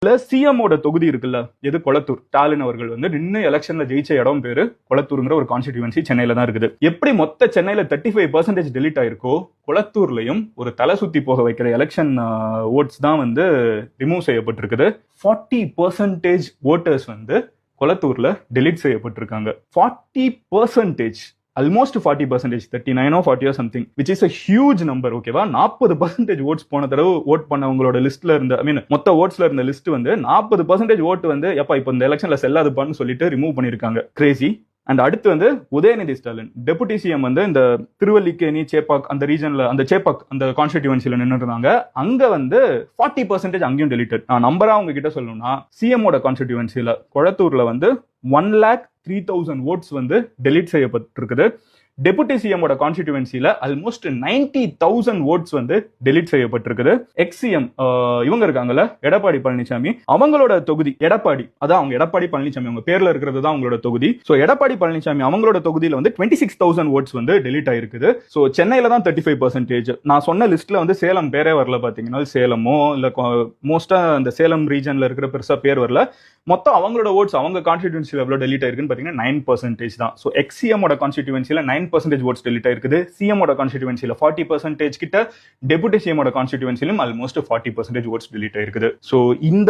Plus CM ஓட தொகுதி இருக்குல்ல, எது கொளத்தூர், ஸ்டாலின் அவர்கள் வந்து நின்று எலெக்ஷன்ல ஜெயிச்ச இடம் பேரு கொளத்தூர்ங்கிற ஒரு கான்ஸ்டிடியூவன்சி சென்னையில தான் இருக்குது. எப்படி மொத்த சென்னையில 35% டெலிட் ஆயிருக்கோ, கொளத்தூர்லயும் ஒரு தலை சுத்தி போக வைக்கிற எலெக்ஷன் ஓட்ஸ் தான் வந்து ரிமூவ் செய்யப்பட்டிருக்குது. 40% ஓட்டர்ஸ் வந்து கொளத்தூர்ல delete செய்யப்பட்டிருக்காங்க. 40%, almost 40%, 39 or 40 or something, which is a huge number. ஓகேவா? 40% ஓட்ஸ் போன தடவை ஓட் பண்ணவங்களோட லிஸ்ட்ல இருந்த, ஐ மீன் மொத்த ஓட்ஸ்ல இருந்த லிஸ்ட் வந்து 40% ஓட்டு வந்து எப்ப இப்ப இந்த எலெக்ஷன்ல செல்லாதுப்பான்னு சொல்லிட்டு ரிமூவ் பண்ணிருக்காங்க. கிரேசி. அண்ட் அடுத்து வந்து உதயநிதி ஸ்டாலின் டெபுட்டி சிஎம் வந்து இந்த திருவல்லிக்கேணி, சேப்பாக் அந்த ரீஜன்ல, அந்த சேப்பாக் அந்த கான்ஸ்டிடியூவன்சில நின்று இருந்தாங்க. அங்க வந்து 40% அங்கேயும் டெலிட்டட். நான் நம்பரா உங்ககிட்ட சொல்லணும்னா, சிஎம்மோட கான்ஸ்டிடியூவன்சில கொளத்தூர்ல வந்து 1,03,000 ஓட்ஸ் வந்து டெலிட் செய்யப்பட்டிருக்குது. டெபுட்டி சிஎம்மோட கான்ஸ்டிடியூவன்சில ஆல்மோஸ்ட் 90,000 ஓட்ஸ் வந்து டெலிட் செய்யப்பட்டிருக்குது. எக்ஸ் சிஎம் இவங்க இருக்காங்கல்ல, எடப்பாடி பழனிசாமி, அவங்களோட தொகுதி எடப்பாடி, அதான் அவங்க எடப்பாடி பழனிசாமி அவங்க பேர்ல இருக்கிறது தான் அவங்களோட தொகுதி. சோ எடப்பாடி பழனிசாமி அவங்களோட தொகுதியில வந்து 26,000 ஓட்ஸ் வந்து டெலிட் ஆயிருக்குது. சோ சென்னையில தான் 35%. நான் சொன்ன லிஸ்ட்ல வந்து சேலம் பேரே வரல. பாத்தீங்கன்னா சேலமோ இல்ல மோஸ்டா அந்த சேலம் ரீஜன்ல இருக்கிற பெருசா பேர் வரல. மொத்தம் அவங்களோட ஓட்ஸ் அவங்க கான்ஸ்டிடியூவன்சில எவ்வளவு டெலிட் ஆயிருக்குன்னு பாத்தீங்கன்னா 9% தான். சோ எக்ஸ் சிஎம்மோட கான்ஸ்டிடியூவன்சில 9% ஓட்ஸ் டெலிட் ஆயிருக்குது. சிஎம்மோட கான்ஸ்டிடியூவன்சில 40% கிட்ட, டெபுட்டி சிஎம்மோட கான்ஸ்டிடியூவன்சிலும் ஆல்மோஸ்ட் 40% ஓட்ஸ் டெலிட் ஆயிருக்குது. சோ இந்த